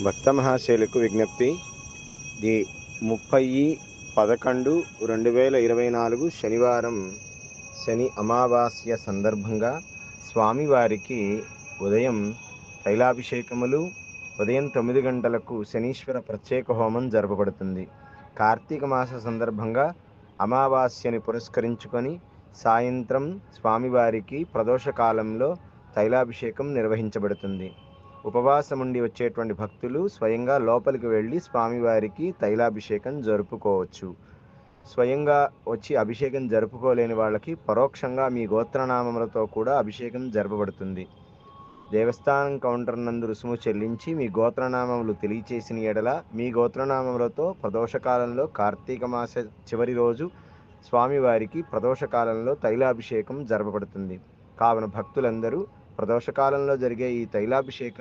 భక్త మహాశయులకు విజ్ఞప్తి. ది 30/11/2024 శనివారం శని అమావాస్య సందర్భంగా స్వామివారికి ఉదయం తైలాభిషేకములు, ఉదయం 9 గంటలకు శనీశ్వర ప్రత్యేక హోమం జరపబడుతుంది. కార్తీక మాస సందర్భంగా అమావాస్యని పురస్కరించుకొని సాయంత్రం స్వామివారికి ప్రదోష కాలంలో తైలాభిషేకం నిర్వహించబడుతుంది. ఉపవాసముండి వచ్చేటువంటి భక్తులు స్వయంగా లోపలికి వెళ్ళి స్వామివారికి తైలాభిషేకం జరుపుకోవచ్చు. స్వయంగా వచ్చి అభిషేకం జరుపుకోలేని వాళ్ళకి పరోక్షంగా మీ గోత్రనామములతో కూడా అభిషేకం జరపబడుతుంది. దేవస్థానం కౌంటర్ నందు రుసుము చెల్లించి మీ గోత్రనామములు తెలియచేసిన ఎడల మీ గోత్రనామములతో ప్రదోషకాలంలో కార్తీక మాస చివరి రోజు స్వామివారికి ప్రదోషకాలంలో తైలాభిషేకం జరపబడుతుంది. కావున భక్తులందరూ ప్రదోషకాలంలో జరిగే ఈ తైలాభిషేకం